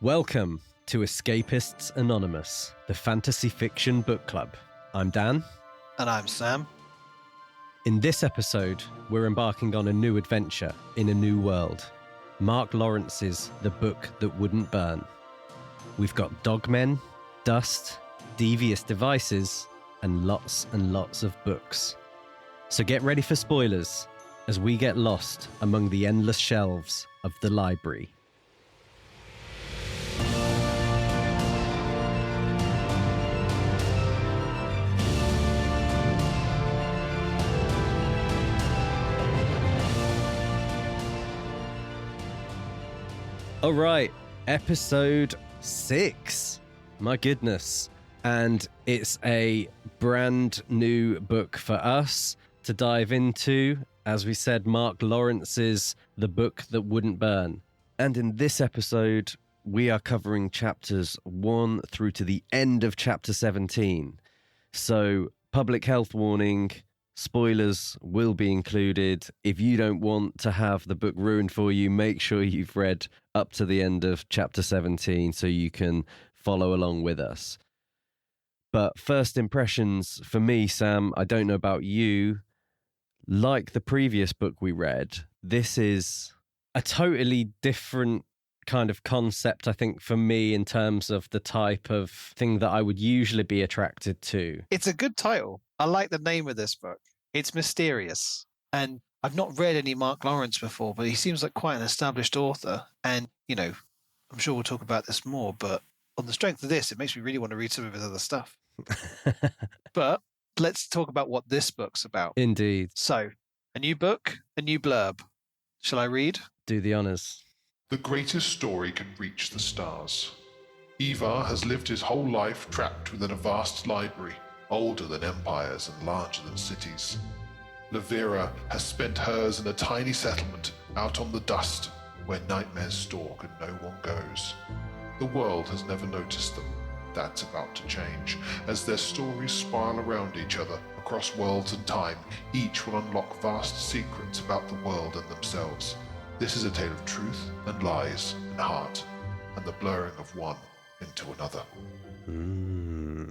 Welcome to Escapists Anonymous, the fantasy fiction book club. I'm Dan. And I'm Sam. In this episode, we're embarking on a new adventure in a new world. Mark Lawrence's The Book That Wouldn't Burn. We've got dogmen, dust, devious devices, and lots of books. So get ready for spoilers as we get lost among the endless shelves of the library. All right, episode 6. My goodness. And it's a brand new book for us to dive into. As we said, Mark Lawrence's The Book That Wouldn't Burn. And in this episode, we are covering chapters 1 through to the end of chapter 17. So, public health warning. Spoilers will be included. If you don't want to have the book ruined for you, make sure you've read up to the end of chapter 17 so you can follow along with us. But first impressions for me, Sam, I don't know about you. Like the previous book we read, this is a totally different kind of concept, I think, for me in terms of the type of thing that I would usually be attracted to. It's a good title. I like the name of this book. It's mysterious. And I've not read any Mark Lawrence before, but he seems like quite an established author. And, you know, I'm sure we'll talk about this more, but on the strength of this, it makes me really want to read some of his other stuff. But let's talk about what this book's about. Indeed. So, a new book, a new blurb. Shall I read? Do the honours. The greatest story can reach the stars. Evar has lived his whole life trapped within a vast library, older than empires and larger than cities. Livira has spent hers in a tiny settlement out on the dust where nightmares stalk and no one goes. The world has never noticed them. That's about to change. As their stories spiral around each other across worlds and time, each will unlock vast secrets about the world and themselves. This is a tale of truth and lies and heart, and the blurring of one into another.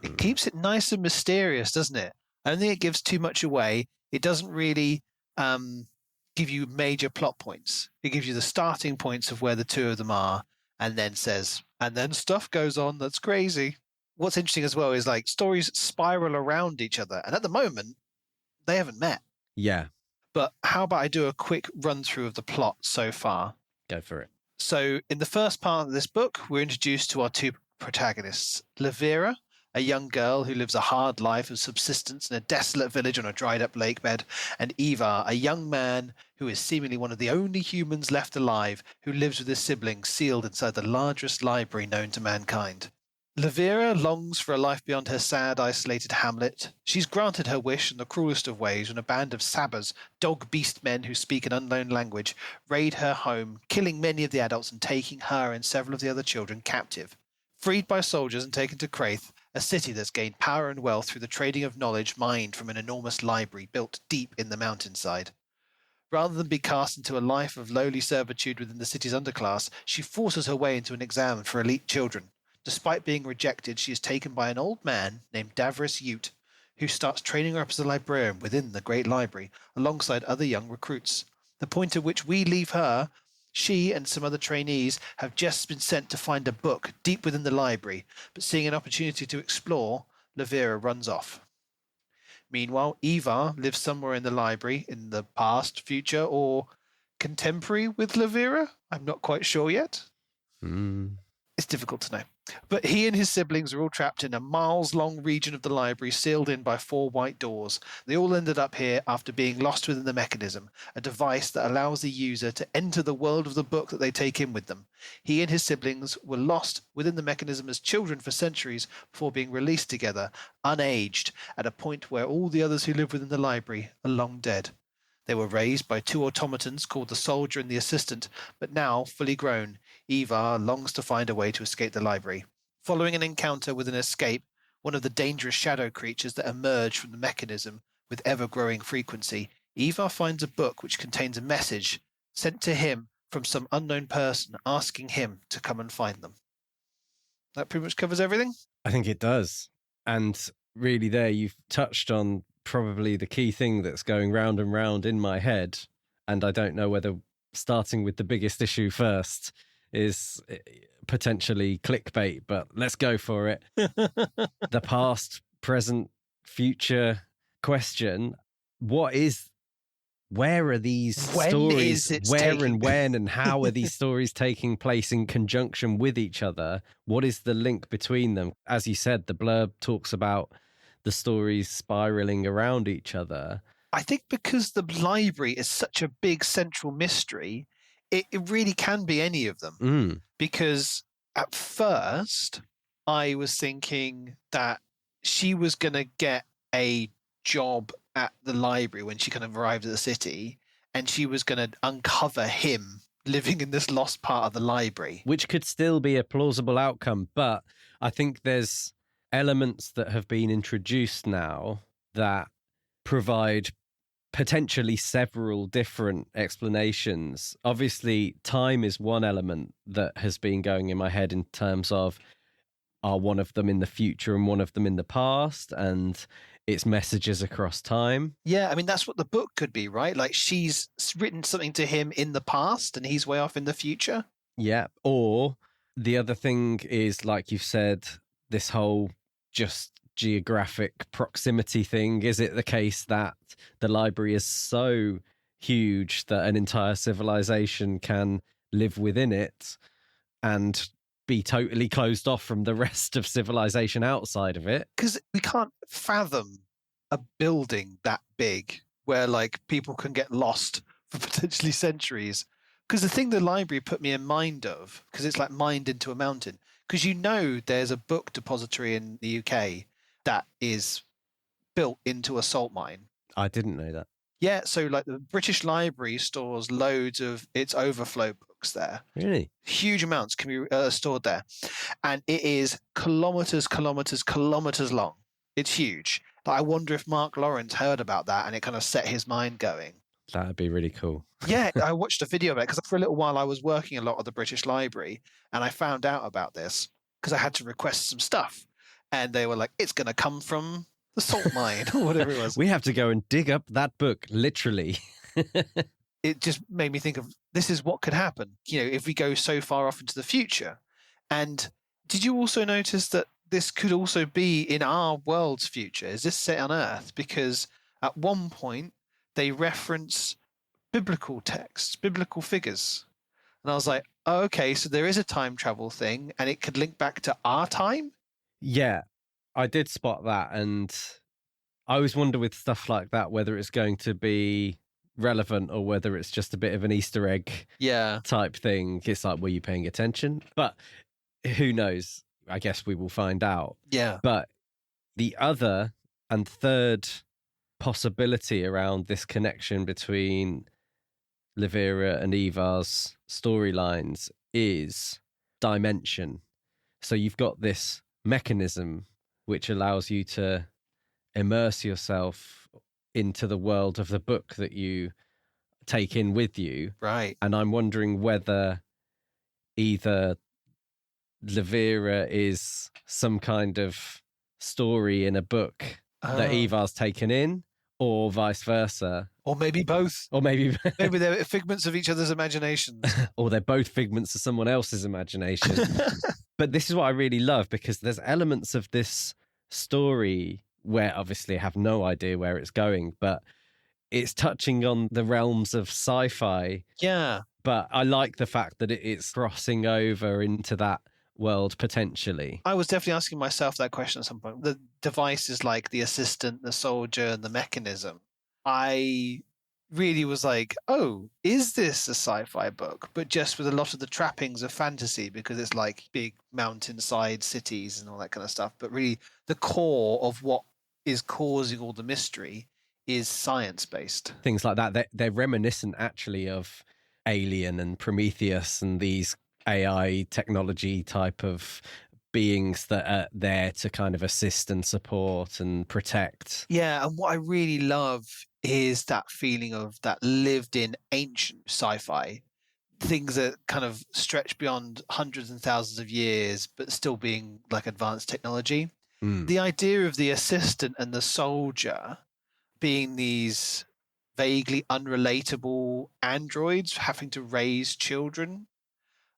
It keeps it nice and mysterious, doesn't it? I don't think it gives too much away. It doesn't really give you major plot points. It gives you the starting points of where the two of them are, and then says, and then stuff goes on that's crazy. What's interesting as well is like stories spiral around each other, and at the moment, they haven't met. Yeah. But how about I do a quick run through of the plot so far? Go for it. So in the first part of this book, we're introduced to our two protagonists, Livira, a young girl who lives a hard life of subsistence in a desolate village on a dried-up lake bed, and Evar, a young man who is seemingly one of the only humans left alive who lives with his siblings sealed inside the largest library known to mankind. Livira longs for a life beyond her sad, isolated hamlet. She's granted her wish in the cruelest of ways when a band of sabbers, dog-beast men who speak an unknown language, raid her home, killing many of the adults and taking her and several of the other children captive. Freed by soldiers and taken to Craith, a city that's gained power and wealth through the trading of knowledge mined from an enormous library built deep in the mountainside. Rather than be cast into a life of lowly servitude within the city's underclass, she forces her way into an exam for elite children. Despite being rejected, she is taken by an old man named Davris Ute, who starts training her up as a librarian within the Great Library, alongside other young recruits. The point at which we leave her, she and some other trainees have just been sent to find a book deep within the library, but seeing an opportunity to explore, Livira runs off. Meanwhile, Evar lives somewhere in the library, in the past, future, or contemporary with Livira. I'm not quite sure yet. It's difficult to know. But he and his siblings are all trapped in a miles-long region of the library, sealed in by 4 white doors. They all ended up here after being lost within the mechanism, a device that allows the user to enter the world of the book that they take in with them. He and his siblings were lost within the mechanism as children for centuries before being released together, unaged, at a point where all the others who live within the library are long dead. They were raised by 2 automatons called the soldier and the assistant, but now, fully grown, Evar longs to find a way to escape the library. Following an encounter with an escape, one of the dangerous shadow creatures that emerge from the mechanism with ever-growing frequency, Evar finds a book which contains a message sent to him from some unknown person asking him to come and find them. That pretty much covers everything. I think it does. And really there you've touched on probably the key thing that's going round and round in my head. And I don't know whether starting with the biggest issue first is potentially clickbait, but let's go for it. The past, present, future question. Where are these stories? And when and how are these stories taking place in conjunction with each other? What is the link between them? As you said, the blurb talks about the stories spiraling around each other. I think because the library is such a big central mystery, it really can be any of them. Because at first, I was thinking that she was going to get a job at the library when she kind of arrived at the city, and she was going to uncover him living in this lost part of the library. Which could still be a plausible outcome, but I think there's elements that have been introduced now that provide potentially several different explanations. Obviously, time is one element that has been going in my head in terms of, are one of them in the future and one of them in the past, and its messages across time. Yeah, I mean, that's what the book could be, right? Like she's written something to him in the past and he's way off in the future. Yeah. Or the other thing is, like you've said, this whole just geographic proximity thing. Is it the case that the library is so huge that an entire civilization can live within it and be totally closed off from the rest of civilization outside of it? Because we can't fathom a building that big where like people can get lost for potentially centuries. Because the thing the library put me in mind of, because it's like mined into a mountain, because there's a book depository in the UK that is built into a salt mine. I didn't know that. Yeah, so like the British Library stores loads of its overflow books there. Really? Huge amounts can be stored there. And it is kilometers long. It's huge. But I wonder if Mark Lawrence heard about that and it kind of set his mind going. That'd be really cool. Yeah, I watched a video of it because for a little while I was working a lot at the British Library and I found out about this because I had to request some stuff. And they were like, it's going to come from the salt mine or whatever it was. We have to go and dig up that book, literally. It just made me think of, this is what could happen, if we go so far off into the future. And did you also notice that this could also be in our world's future? Is this set on Earth? Because at one point they reference biblical texts, biblical figures. And I was like, oh, okay, so there is a time travel thing and it could link back to our time? Yeah, I did spot that. And I always wonder with stuff like that whether it's going to be relevant or whether it's just a bit of an Easter egg type thing. It's like, were you paying attention? But who knows? I guess we will find out. Yeah. But the other and third possibility around this connection between Livira and Evar's storylines is dimension. So you've got this mechanism which allows you to immerse yourself into the world of the book that you take in with you. Right. And I'm wondering whether either Livira is some kind of story in a book that Evar's taken in, or vice versa. Or maybe both. Or maybe they're figments of each other's imaginations. Or they're both figments of someone else's imagination. But this is what I really love, because there's elements of this story where obviously I have no idea where it's going, but it's touching on the realms of sci-fi. Yeah. But I like the fact that it's crossing over into that world potentially. I was definitely asking myself that question at some point. The devices like the assistant, the soldier, and the mechanism. I really was like, oh, is this a sci-fi book? But just with a lot of the trappings of fantasy, because it's like big mountainside cities and all that kind of stuff. But really the core of what is causing all the mystery is science-based. Things like that. They're reminiscent actually of Alien and Prometheus and these AI technology type of beings that are there to kind of assist and support and protect. Yeah, and what I really love is that feeling of that lived in ancient sci-fi. things that kind of stretch beyond hundreds and thousands of years, but still being like advanced technology. The idea of the assistant and the soldier being these vaguely unrelatable androids having to raise children,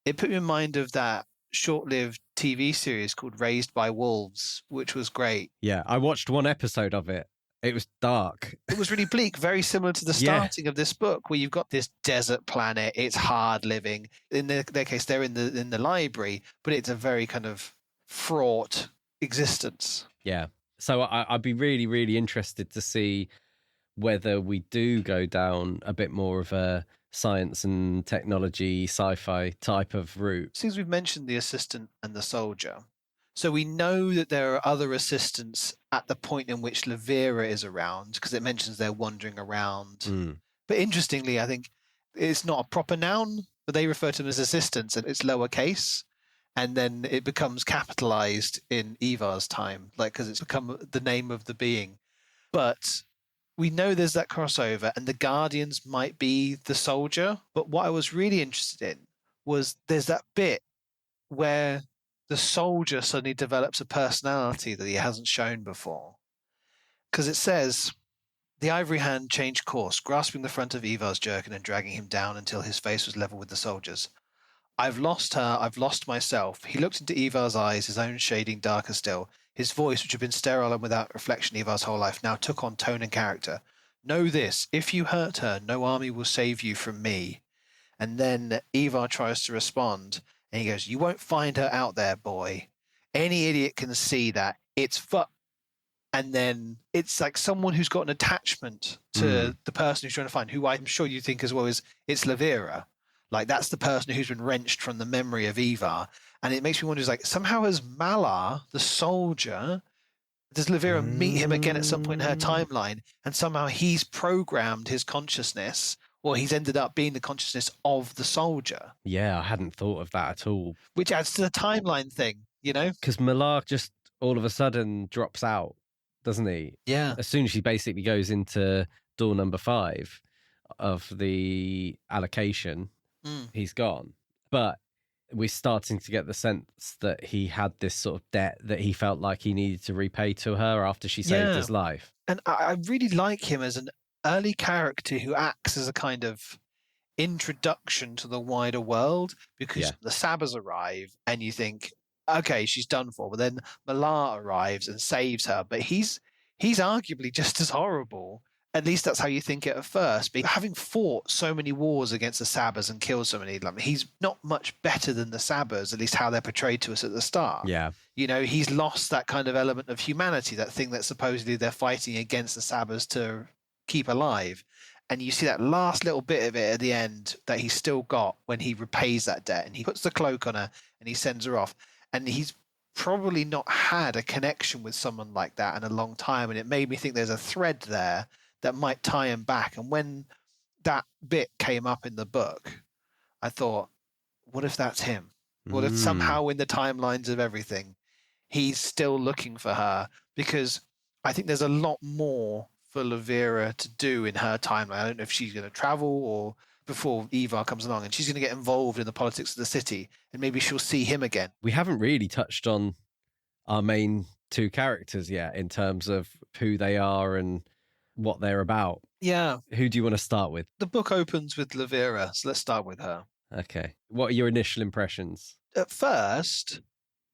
it put me in mind of that short-lived TV series called Raised by Wolves, which was great. Yeah, I watched one episode of it. It was dark. It was really bleak, very similar to the starting of this book, where you've got this desert planet. It's hard living. In their case, they're in the library, but it's a very kind of fraught existence. Yeah. So I'd be really, really interested to see whether we do go down a bit more of a science and technology, sci-fi type of route. Since we've mentioned the assistant and the soldier, so we know that there are other assistants at the point in which Livira is around, because it mentions they're wandering around. But interestingly, I think it's not a proper noun, but they refer to them as assistants, and it's lowercase. And then it becomes capitalized in Evar's time, like, because it's become the name of the being. But we know there's that crossover, and the Guardians might be the soldier. But what I was really interested in was there's that bit where the soldier suddenly develops a personality that he hasn't shown before. Because it says, the ivory hand changed course, grasping the front of Evar's jerkin and dragging him down until his face was level with the soldier's. I've lost her, I've lost myself. He looked into Evar's eyes, his own shading darker still. His voice, which had been sterile and without reflection Evar's whole life, now took on tone and character. Know this, if you hurt her, no army will save you from me. And then Evar tries to respond, and he goes, you won't find her out there, boy. Any idiot can see that. It's And then it's like someone who's got an attachment to the person who's trying to find, who I'm sure you think as well is, it's Livira. Like, that's the person who's been wrenched from the memory of Evar. And it makes me wonder, like, somehow as Malar, the soldier, does Livira meet him again at some point in her timeline? And somehow he's programmed his consciousness, or he's ended up being the consciousness of the soldier. Yeah, I hadn't thought of that at all. Which adds to the timeline thing, you know? Because Malar just all of a sudden drops out, doesn't he? Yeah. As soon as she basically goes into door number 5 of the allocation, he's gone. But we're starting to get the sense that he had this sort of debt that he felt like he needed to repay to her after she saved his life. And I really like him as an early character who acts as a kind of introduction to the wider world, because the Sabers arrive and you think, okay, she's done for. But then Malar arrives and saves her. But he's arguably just as horrible. At least that's how you think it at first. But having fought so many wars against the Sabers and killed so many, he's not much better than the Sabers, at least how they're portrayed to us at the start. Yeah. You know, he's lost that kind of element of humanity, that thing that supposedly they're fighting against the Sabers to keep alive. And you see that last little bit of it at the end that he's still got when he repays that debt. And he puts the cloak on her and he sends her off. And he's probably not had a connection with someone like that in a long time. And it made me think there's a thread there that might tie him back. And when that bit came up in the book, I thought, what if that's him? What if somehow in the timelines of everything, he's still looking for her? Because I think there's a lot more for Livira to do in her timeline. I don't know if she's going to travel or before Evar comes along, and she's going to get involved in the politics of the city, and maybe she'll see him again. We haven't really touched on our main 2 characters yet in terms of who they are and what they're about. Yeah. Who do you want to start with? The book opens with Livira, so let's start with her. Okay. What are your initial impressions? At first,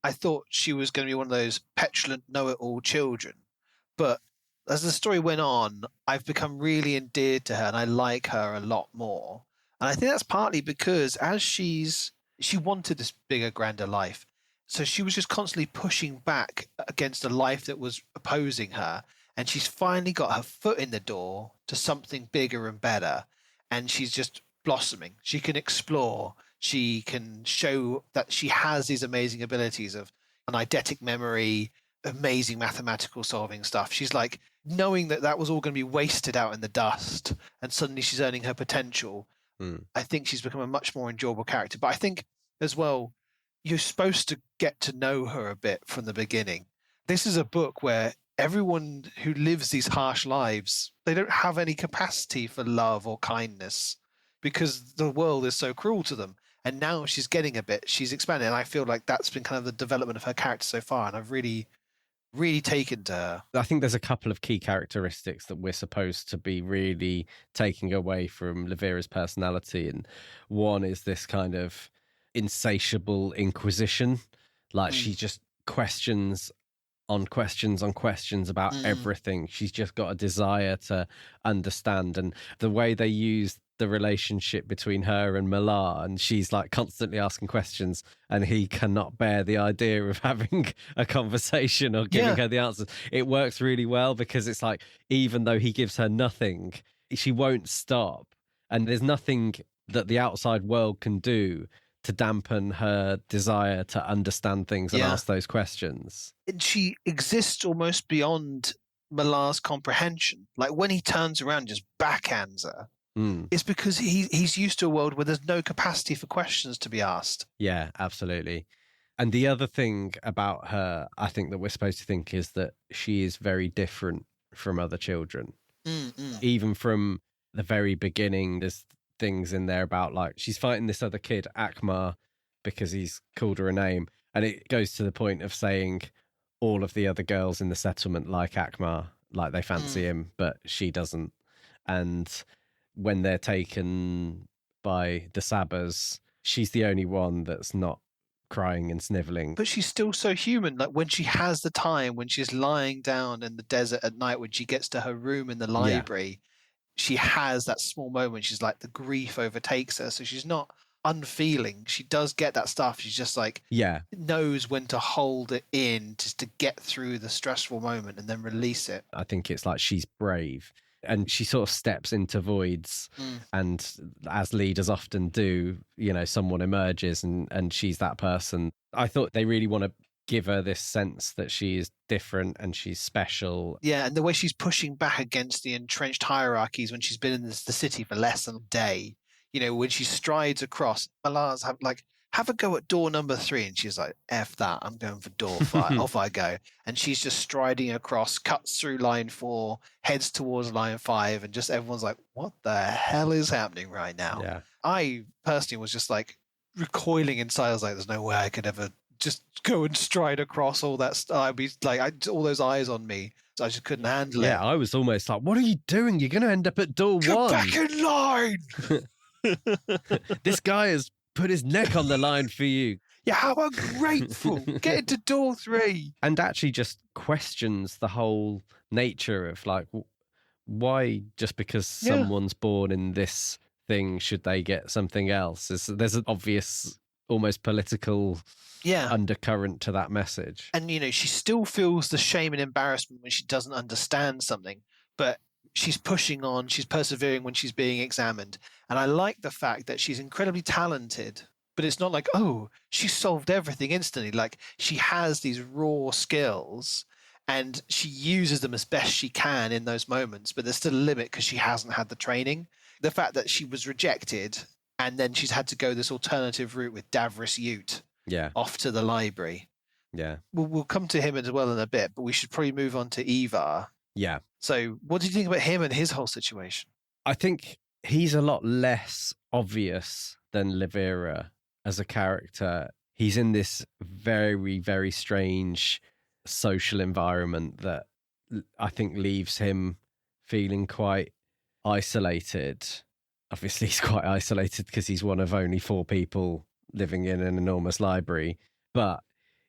I thought she was going to be one of those petulant, know-it-all children. But as the story went on, I've become really endeared to her, and I like her a lot more. And I think that's partly because as she wanted this bigger, grander life. So she was just constantly pushing back against a life that was opposing her. And she's finally got her foot in the door to something bigger and better. And she's just blossoming. She can explore. She can show that she has these amazing abilities of an eidetic memory, amazing mathematical solving stuff. She's like knowing that was all going to be wasted out in the dust. And suddenly she's earning her potential. I think she's become a much more enjoyable character. But I think as well, you're supposed to get to know her a bit from the beginning. This is a book where everyone who lives these harsh lives, they don't have any capacity for love or kindness. because the world is so cruel to them. And now she's getting a bit, she's expanding. And I feel like that's been kind of the development of her character so far. And I've really, really taken to her. I think there's a couple of key characteristics that we're supposed to be really taking away from Livira's personality. And one is this kind of insatiable inquisition. Like she just questions on questions on questions about everything. She's just got a desire to understand. And the way they use the relationship between her and Malar, and she's like constantly asking questions and he cannot bear the idea of having a conversation or giving her the answers. It works really well because it's like, even though he gives her nothing, she won't stop. And there's nothing that the outside world can do to dampen her desire to understand things and ask those questions. And she exists almost beyond Malar's comprehension. Like when he turns around and just backhands her, it's because he's used to a world where there's no capacity for questions to be asked. Yeah, absolutely. And the other thing about her, I think that we're supposed to think is that she is very different from other children. Even from the very beginning, there's things in there about like she's fighting this other kid, Akmar, because he's called her a name. And it goes to the point of saying all of the other girls in the settlement like Akmar, like they fancy him, but she doesn't. And when they're taken by the Sabbers, she's the only one that's not crying and sniveling. But she's still so human. Like when she has the time, when she's lying down in the desert at night, when she gets to her room in the library, she has that small moment. She's like, the grief overtakes her. So she's not unfeeling. She does get that stuff. She's just like, knows when to hold it in just to get through the stressful moment and then release it. I think it's like she's brave. And she sort of steps into voids, and as leaders often do, you know, someone emerges and she's that person. I thought they really want to give her this sense that she is different and she's special. Yeah, and the way she's pushing back against the entrenched hierarchies when she's been in the city for less than a day. You know, when she strides across, Malar's have a go at door number 3. And she's like, F that, I'm going for door 5. Off I go. And she's just striding across, cuts through line 4, heads towards line 5. And just everyone's like, what the hell is happening right now? Yeah. I personally was just like recoiling inside. I was like, there's no way I could ever just go and stride across all that stuff. I'd be like, all those eyes on me. So I just couldn't handle it. Yeah, I was almost like, what are you doing? You're going to end up at door 1. Get back in line! This guy has put his neck on the line for you. Yeah, how ungrateful. Get into door 3. And actually just questions the whole nature of like, why just because someone's born in this thing should they get something else? There's an obvious, almost political undercurrent to that message. And, you know, she still feels the shame and embarrassment when she doesn't understand something, but she's pushing on, she's persevering when she's being examined. And I like the fact that she's incredibly talented, but it's not like, oh, she solved everything instantly. Like she has these raw skills and she uses them as best she can in those moments, but there's still a limit because she hasn't had the training. The fact that she was rejected and then she's had to go this alternative route with Davris Ute off to the library. Yeah. We'll come to him as well in a bit, but we should probably move on to Evar. Yeah. So what do you think about him and his whole situation? I think he's a lot less obvious than Livira as a character. He's in this very, very strange social environment that I think leaves him feeling quite isolated. Obviously, he's quite isolated because he's one of only 4 people living in an enormous library, but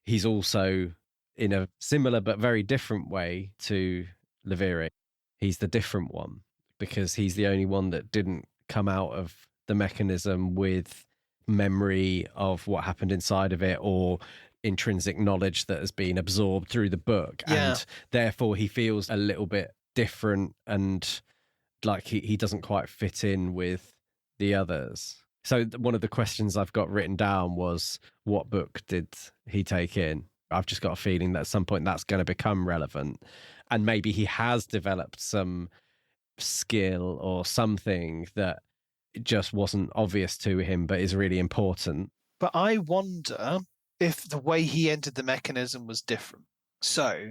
he's also in a similar but very different way to Livira. He's the different one because he's the only one that didn't come out of the mechanism with memory of what happened inside of it or intrinsic knowledge that has been absorbed through the book. And therefore he feels a little bit different and like he doesn't quite fit in with the others. So one of the questions I've got written down was, what book did he take in? I've just got a feeling that at some point that's going to become relevant. And maybe he has developed some skill or something that just wasn't obvious to him, but is really important. But I wonder if the way he entered the mechanism was different. So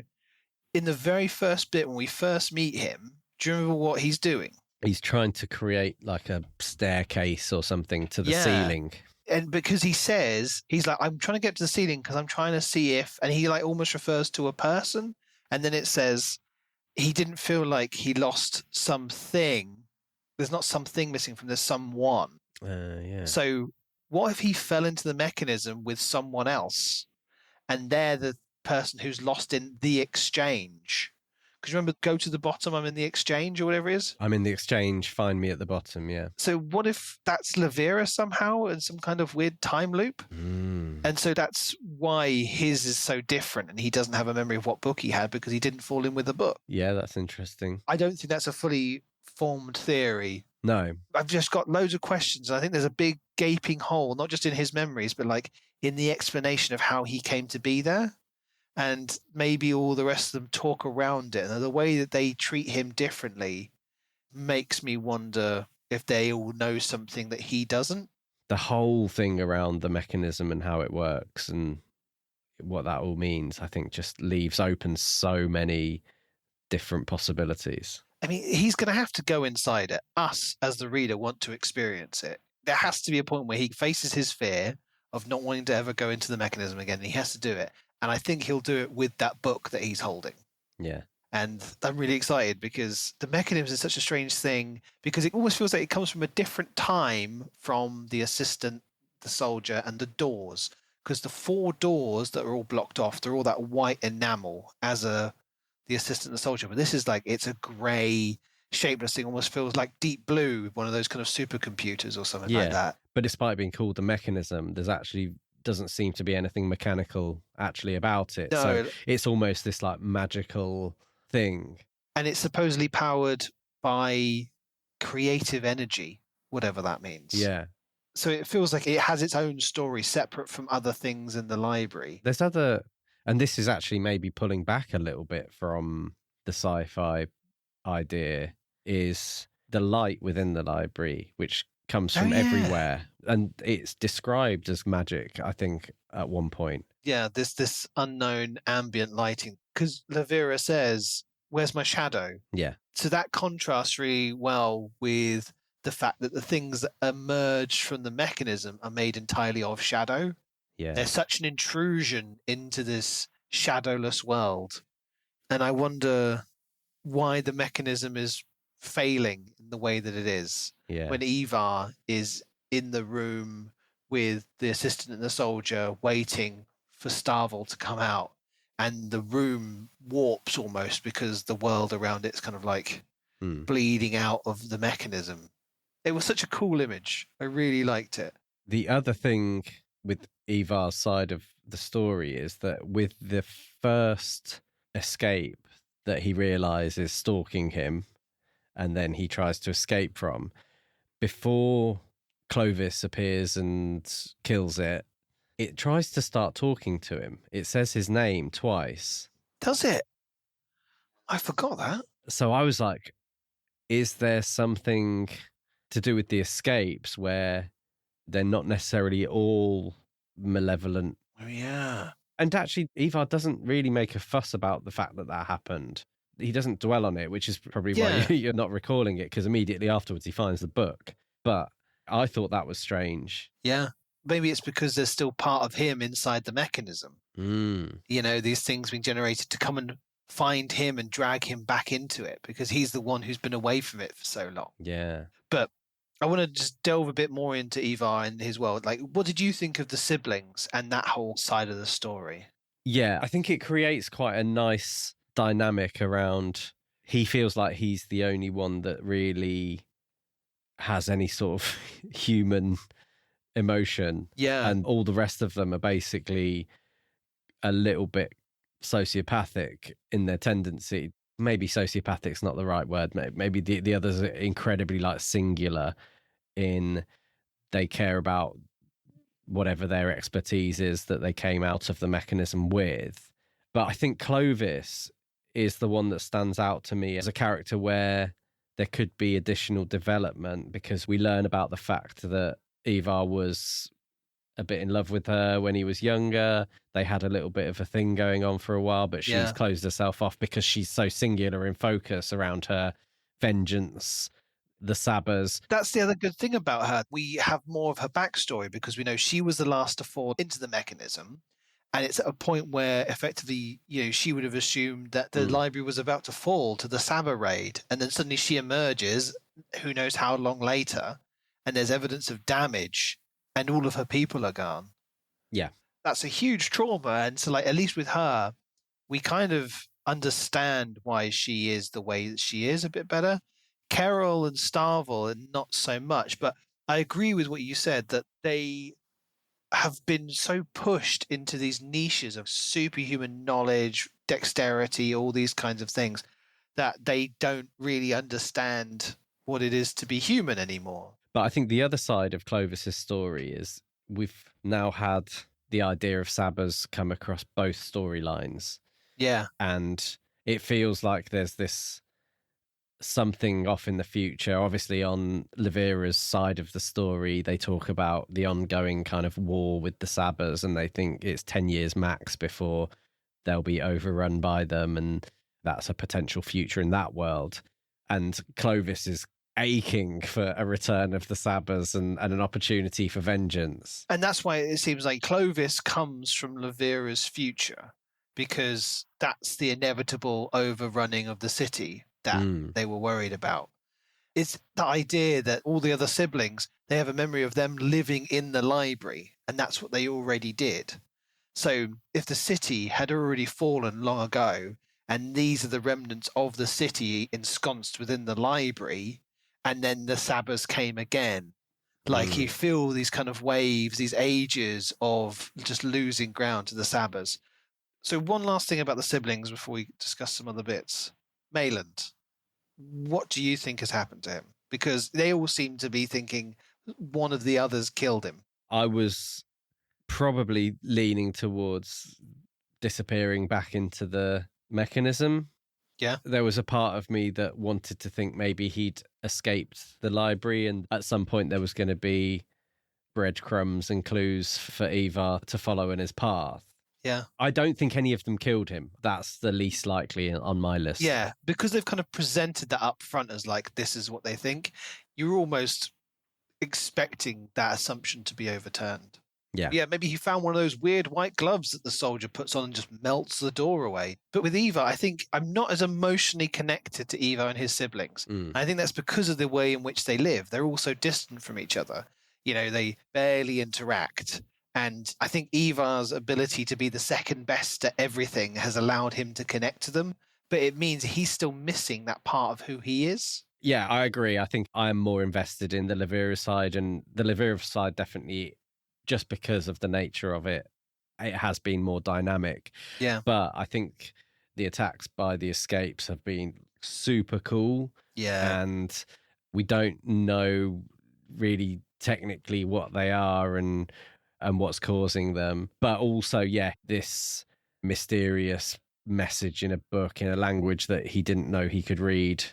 in the very first bit, when we first meet him, do you remember what he's doing? He's trying to create like a staircase or something to the Yeah. ceiling. And because he says, he's like, I'm trying to get to the ceiling because I'm trying to see if, and he like almost refers to a person. And then it says he didn't feel like he lost something. There's not something missing from there's someone. Yeah. So what if he fell into the mechanism with someone else and they're the person who's lost in the exchange? Because remember, go to the bottom, I'm in the exchange or whatever it is. I'm in the exchange, find me at the bottom, yeah. So what if that's Livira somehow in some kind of weird time loop? And so that's why his is so different and he doesn't have a memory of what book he had because he didn't fall in with the book. Yeah, that's interesting. I don't think that's a fully formed theory. No. I've just got loads of questions. I think there's a big gaping hole, not just in his memories, but like in the explanation of how he came to be there. And maybe all the rest of them talk around it. And the way that they treat him differently makes me wonder if they all know something that he doesn't. The whole thing around the mechanism and how it works and what that all means, I think just leaves open so many different possibilities. I mean, he's going to have to go inside it. Us, as the reader, want to experience it. There has to be a point where he faces his fear of not wanting to ever go into the mechanism again, and he has to do it. And I think he'll do it with that book that he's holding. Yeah. And I'm really excited because the mechanism is such a strange thing because it almost feels like it comes from a different time from the assistant, the soldier, and the doors. Because the 4 doors that are all blocked off, they're all that white enamel as the assistant, the soldier. But this is like, it's a grey, shapeless thing, almost feels like deep blue, one of those kind of supercomputers or something like that. But despite being called the mechanism, there's actually doesn't seem to be anything mechanical actually about it. No. So it's almost this like magical thing. And it's supposedly powered by creative energy, whatever that means. Yeah. So it feels like it has its own story separate from other things in the library. There's other, and this is actually maybe pulling back a little bit from the sci-fi idea, is the light within the library, which comes from everywhere. And it's described as magic, I think, at one point. Yeah, this unknown ambient lighting. Because Livira says, where's my shadow? Yeah. So that contrasts really well with the fact that the things that emerge from the mechanism are made entirely of shadow. Yeah. There's such an intrusion into this shadowless world. And I wonder why the mechanism is failing in the way that it is. Yeah. When Evar is in the room with the assistant and the soldier waiting for Starvel to come out, and the room warps almost because the world around it's kind of like bleeding out of the mechanism. It was such a cool image. I really liked it. The other thing with Evar's side of the story is that with the first escape that he realizes is stalking him, and then he tries to escape from, before Clovis appears and kills it, it tries to start talking to him. It says his name twice. Does it? I forgot that. So I was like, is there something to do with the escapes where they're not necessarily all malevolent? Oh, yeah. And actually, Evar doesn't really make a fuss about the fact that that happened. He doesn't dwell on it, which is probably why you're not recalling it, because immediately afterwards he finds the book. But I thought that was strange. Yeah. Maybe it's because there's still part of him inside the mechanism. You know, these things being generated to come and find him and drag him back into it because he's the one who's been away from it for so long. Yeah. But I want to just delve a bit more into Evar and his world. Like, what did you think of the siblings and that whole side of the story? Yeah, I think it creates quite a nice dynamic around. He feels like he's the only one that really has any sort of human emotion. Yeah. And all the rest of them are basically a little bit sociopathic in their tendency. Maybe sociopathic's not the right word. Maybe the others are incredibly like singular in they care about whatever their expertise is that they came out of the mechanism with. But I think Clovis is the one that stands out to me as a character where there could be additional development, because we learn about the fact that Evar was a bit in love with her when he was younger. They had a little bit of a thing going on for a while, but she's closed herself off because she's so singular in focus around her vengeance the Sabbers. That's the other good thing about her. We have more of her backstory because we know she was the last to fall into the mechanism. And it's at a point where effectively, she would have assumed that the library was about to fall to the Sabber raid. And then suddenly she emerges, who knows how long later, and there's evidence of damage and all of her people are gone. Yeah. That's a huge trauma. And so, at least with her, we kind of understand why she is the way that she is a bit better. Carol and Starvel, not so much. But I agree with what you said, that they have been so pushed into these niches of superhuman knowledge, dexterity, all these kinds of things, that they don't really understand what it is to be human anymore. But I think the other side of Clovis's story is we've now had the idea of Sabbers come across both storylines. Yeah. And it feels like there's this something off in the future. Obviously, on Livira's side of the story, they talk about the ongoing kind of war with the Sabbers, and they think it's 10 years max before they'll be overrun by them, and that's a potential future in that world. And Clovis is aching for a return of the Sabbers and an opportunity for vengeance. And that's why it seems like Clovis comes from Livira's future, because that's the inevitable overrunning of the city that they were worried about. It's the idea that all the other siblings, they have a memory of them living in the library, and that's what they already did. So if the city had already fallen long ago, and these are the remnants of the city ensconced within the library, and then the Sabbers came again, you feel these kind of waves, these ages of just losing ground to the Sabbers. So one last thing about the siblings before we discuss some other bits. Mayland, what do you think has happened to him? Because they all seem to be thinking one of the others killed him. I was probably leaning towards disappearing back into the mechanism. Yeah. There was a part of me that wanted to think maybe he'd escaped the library, and at some point there was going to be breadcrumbs and clues for Evar to follow in his path. Yeah. I don't think any of them killed him. That's the least likely on my list. Yeah, because they've kind of presented that up front as this is what they think. You're almost expecting that assumption to be overturned. Yeah. Yeah, maybe he found one of those weird white gloves that the soldier puts on and just melts the door away. But with Evar, I think I'm not as emotionally connected to Evar and his siblings. I think that's because of the way in which they live. They're all so distant from each other. They barely interact. And I think Evar's ability to be the second best at everything has allowed him to connect to them. But it means he's still missing that part of who he is. Yeah, I agree. I think I'm more invested in the Livira side, and the Livira side definitely, just because of the nature of it, it has been more dynamic. Yeah. But I think the attacks by the Escapes have been super cool. Yeah. And we don't know really technically what they are and what's causing them. But also, this mysterious message in a book in a language that he didn't know he could read,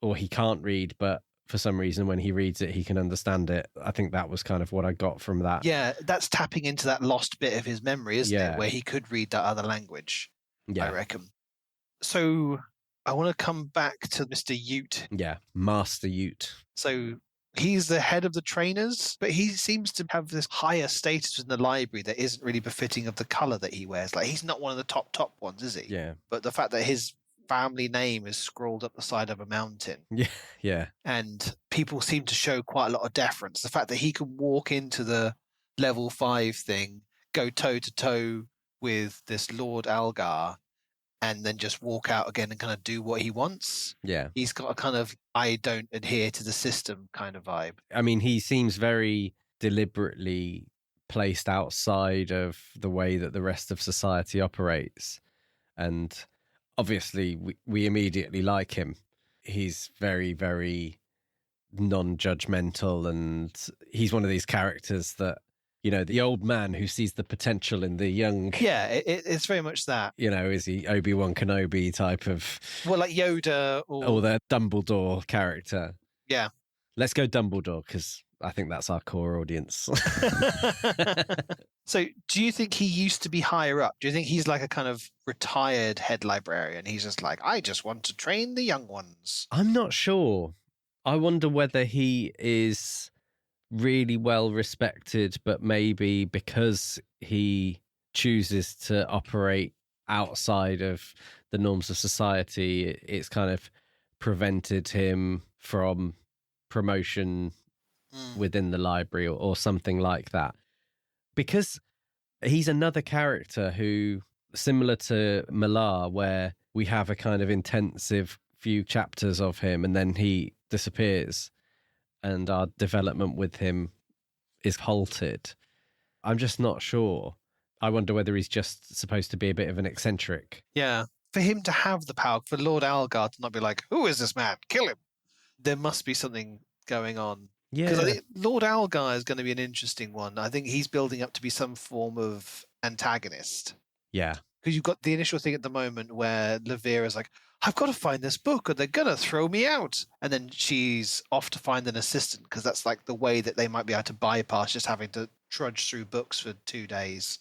or he can't read, but for some reason when he reads it, he can understand it. I think that was kind of what I got from that. Yeah, that's tapping into that lost bit of his memory, isn't it? Where he could read that other language, I reckon. So I want to come back to Mr. Ute. Yeah, Master Ute. So he's the head of the trainers, but he seems to have this higher status in the library that isn't really befitting of the color that he wears. He's not one of the top ones, is he? Yeah. But the fact that his family name is scrawled up the side of a mountain. Yeah. And people seem to show quite a lot of deference. The fact that he can walk into the level 5 thing, go toe to toe with this Lord Algar, and then just walk out again and kind of do what he wants. Yeah. He's got a kind of, I don't adhere to the system kind of vibe. I mean, he seems very deliberately placed outside of the way that the rest of society operates. And obviously, we immediately like him. He's very, very non-judgmental, and he's one of these characters that, the old man who sees the potential in the young. Yeah, it's very much that. Is he Obi-Wan Kenobi type of... Well, like Yoda or the Dumbledore character. Yeah. Let's go Dumbledore, because I think that's our core audience. So do you think he used to be higher up? Do you think he's like a kind of retired head librarian? He's just like, I just want to train the young ones. I'm not sure. I wonder whether he is really well respected, but maybe because he chooses to operate outside of the norms of society, it's kind of prevented him from promotion within the library or something like that. Because he's another character who, similar to Millar, where we have a kind of intensive few chapters of him and then he disappears and our development with him is halted. I'm just not sure. I wonder whether he's just supposed to be a bit of an eccentric. Yeah. For him to have the power, for Lord Algar to not be like, who is this man? Kill him. There must be something going on. Because I think Lord Algar is going to be an interesting one. I think he's building up to be some form of antagonist. Yeah. Because you've got the initial thing at the moment where Livira's like, I've got to find this book or they're going to throw me out. And then she's off to find an assistant because that's like the way that they might be able to bypass just having to trudge through books for 2 days.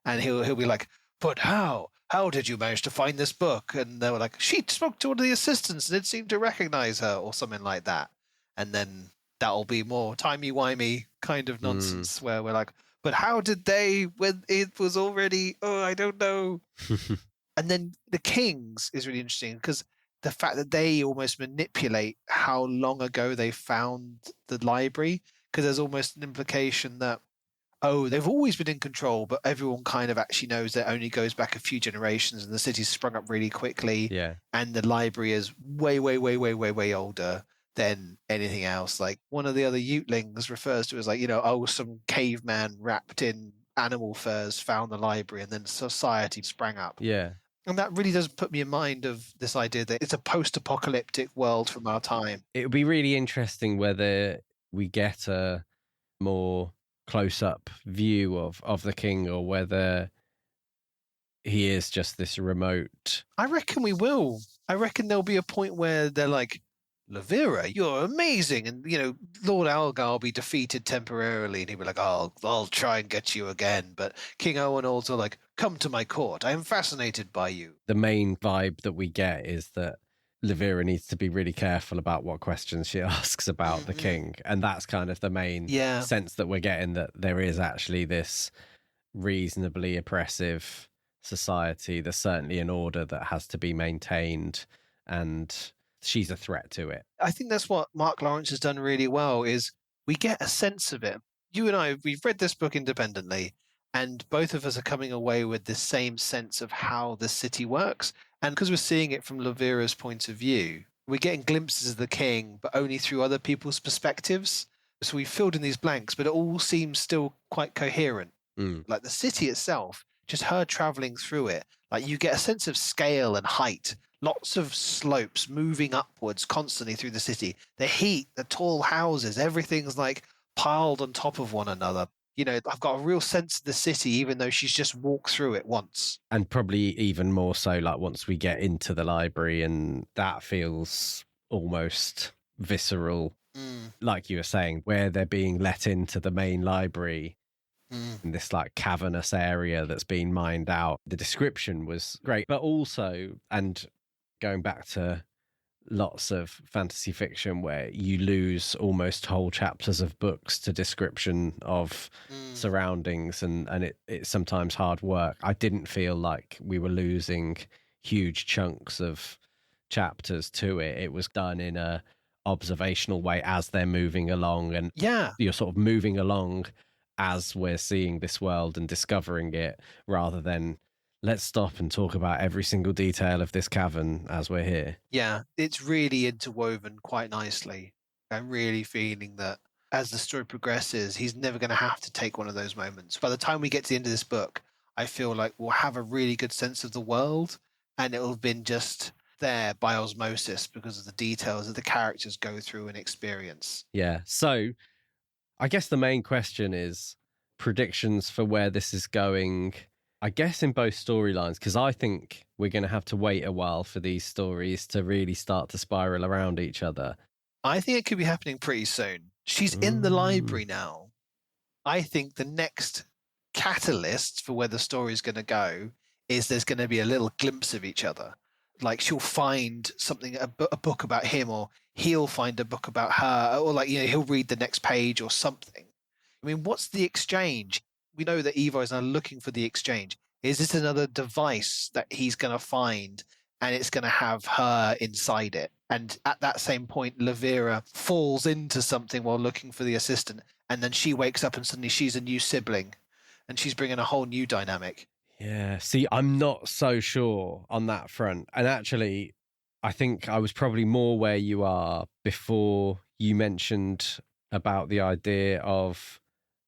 And he'll be like, but how? How did you manage to find this book? And they were like, she spoke to one of the assistants and it seemed to recognize her or something like that. And then that'll be more timey-wimey kind of nonsense where we're like, but how did they, when it was already, I don't know. And then the Kings is really interesting because the fact that they almost manipulate how long ago they found the library, because there's almost an implication that, they've always been in control, but everyone kind of actually knows that only goes back a few generations and the city's sprung up really quickly. Yeah. And the library is way, way, way, way, way, way older than anything else. Like one of the other Utelings refers to it as like, some caveman wrapped in animal furs found the library and then society sprang up. Yeah. And that really does put me in mind of this idea that it's a post-apocalyptic world from our time. It would be really interesting whether we get a more close-up view of the king or whether he is just this remote. I reckon we will. I reckon there'll be a point where they're like, Livira, you're amazing. And, Lord Algar will be defeated temporarily and he'll be like, I'll try and get you again. But King Owen also like, come to my court. I am fascinated by you. The main vibe that we get is that Livira needs to be really careful about what questions she asks about the king. And that's kind of the main sense that we're getting, that there is actually this reasonably oppressive society. There's certainly an order that has to be maintained and she's a threat to it. I think that's what Mark Lawrence has done really well is we get a sense of it. You and I, we've read this book independently and both of us are coming away with the same sense of how the city works. And because we're seeing it from Livira's point of view, we're getting glimpses of the king, but only through other people's perspectives. So we filled in these blanks, but it all seems still quite coherent. Like the city itself, just her traveling through it, like you get a sense of scale and height. Lots of slopes moving upwards constantly through the city. The heat, the tall houses, everything's like piled on top of one another. I've got a real sense of the city, even though she's just walked through it once. And probably even more so, like once we get into the library, and that feels almost visceral. Like you were saying, where they're being let into the main library in this like cavernous area that's been mined out. The description was great, but also, and going back to lots of fantasy fiction where you lose almost whole chapters of books to description of surroundings and it's sometimes hard work. I didn't feel like we were losing huge chunks of chapters to it. It was done in a observational way as they're moving along, and you're sort of moving along as we're seeing this world and discovering it, rather than let's stop and talk about every single detail of this cavern as we're here. Yeah, it's really interwoven quite nicely. I'm really feeling that as the story progresses, he's never going to have to take one of those moments. By the time we get to the end of this book, I feel like we'll have a really good sense of the world and it'll have been just there by osmosis because of the details that the characters go through and experience. Yeah, so I guess the main question is predictions for where this is going. I guess in both storylines, because I think we're going to have to wait a while for these stories to really start to spiral around each other. I think it could be happening pretty soon. She's in the library now. I think the next catalyst for where the story is going to go is there's going to be a little glimpse of each other. Like she'll find something, a book about him, or he'll find a book about her, or like, he'll read the next page or something. I mean, what's the exchange? We know that Evar is now looking for the exchange. Is this another device that he's going to find, and it's going to have her inside it? And at that same point, Livira falls into something while looking for the assistant, and then she wakes up and suddenly she's a new sibling, and she's bringing a whole new dynamic. Yeah, see, I'm not so sure on that front. And actually, I think I was probably more where you are before you mentioned about the idea of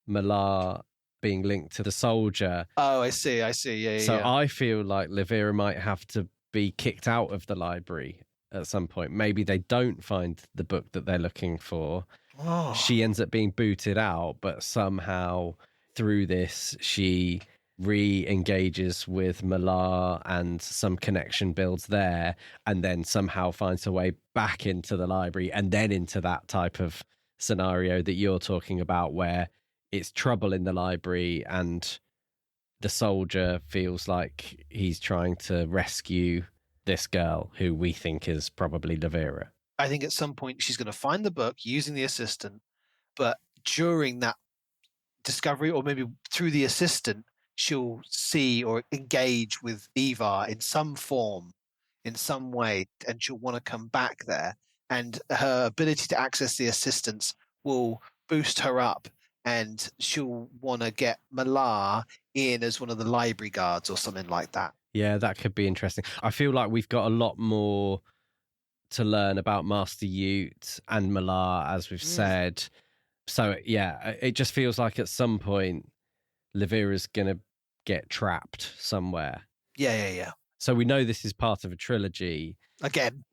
Malar being linked to the soldier. Oh, I see. Yeah. So I feel like Livira might have to be kicked out of the library at some point. Maybe they don't find the book that they're looking for. Oh. She ends up being booted out, but somehow through this, she re-engages with Malar and some connection builds there, and then somehow finds her way back into the library, and then into that type of scenario that you're talking about where it's trouble in the library and the soldier feels like he's trying to rescue this girl who we think is probably Livira. I think at some point she's going to find the book using the assistant, but during that discovery, or maybe through the assistant, she'll see or engage with Evar in some form, in some way, and she'll want to come back there. And her ability to access the assistants will boost her up, and she'll want to get Malar in as one of the library guards or something like that. Yeah, that could be interesting. I feel like we've got a lot more to learn about Master Ute and Malar, as we've said. So, yeah, it just feels like at some point, Livira's going to get trapped somewhere. Yeah. So we know this is part of a trilogy. Again.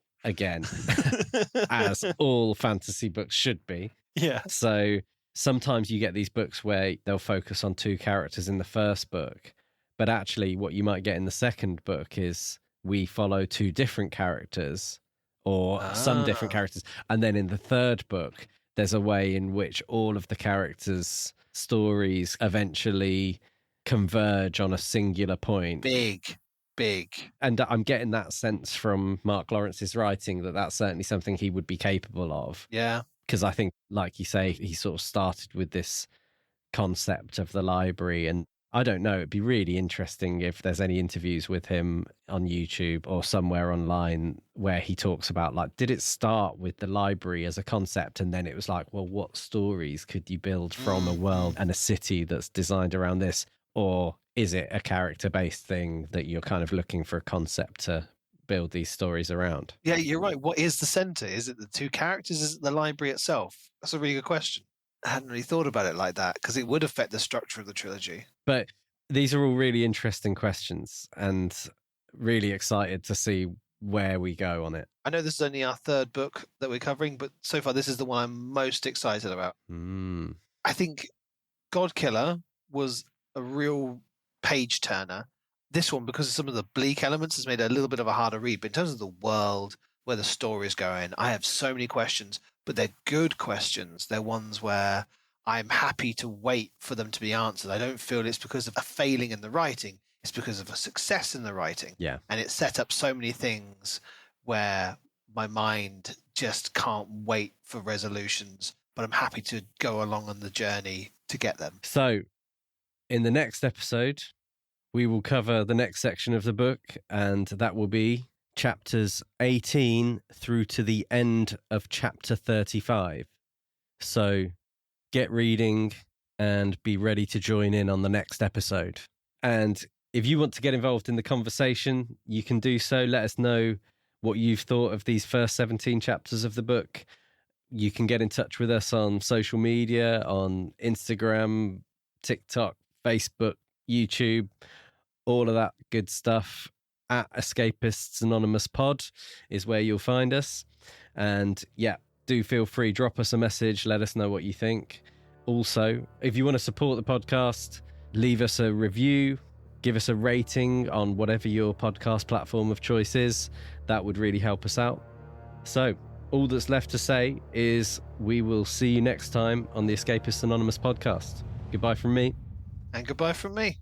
As all fantasy books should be. Yeah. So sometimes you get these books where they'll focus on two characters in the first book, but actually what you might get in the second book is we follow two different characters or some different characters. And then in the third book, there's a way in which all of the characters' stories eventually converge on a singular point. Big. And I'm getting that sense from Mark Lawrence's writing that that's certainly something he would be capable of. Yeah. Because I think, like you say, he sort of started with this concept of the library. And I don't know, it'd be really interesting if there's any interviews with him on YouTube or somewhere online where he talks about, like, did it start with the library as a concept? And then it was like, well, what stories could you build from a world and a city that's designed around this? Or is it a character-based thing that you're kind of looking for a concept to build these stories around? Yeah, you're right. What is the center? Is it the two characters? Is it the library itself? That's a really good question. I hadn't really thought about it like that because it would affect the structure of the trilogy. But these are all really interesting questions and really excited to see where we go on it. I know this is only our third book that we're covering, but so far this is the one I'm most excited about. I think Godkiller was a real page turner. This one, because of some of the bleak elements, has made it a little bit of a harder read. But in terms of the world, where the story is going, I have so many questions, but they're good questions. They're ones where I'm happy to wait for them to be answered. I don't feel it's because of a failing in the writing. It's because of a success in the writing. Yeah. And it set up so many things where my mind just can't wait for resolutions, but I'm happy to go along on the journey to get them. So in the next episode, we will cover the next section of the book, and that will be chapters 18 through to the end of chapter 35. So get reading and be ready to join in on the next episode. And if you want to get involved in the conversation, you can do so. Let us know what you've thought of these first 17 chapters of the book. You can get in touch with us on social media, on Instagram, TikTok, Facebook, YouTube, all of that good stuff. At Escapists Anonymous Pod is where you'll find us. And yeah, do feel free, drop us a message, let us know what you think. Also, if you want to support the podcast, leave us a review, give us a rating on whatever your podcast platform of choice is. That would really help us out. So all that's left to say is we will see you next time on the Escapists Anonymous podcast. Goodbye from me. And goodbye from me.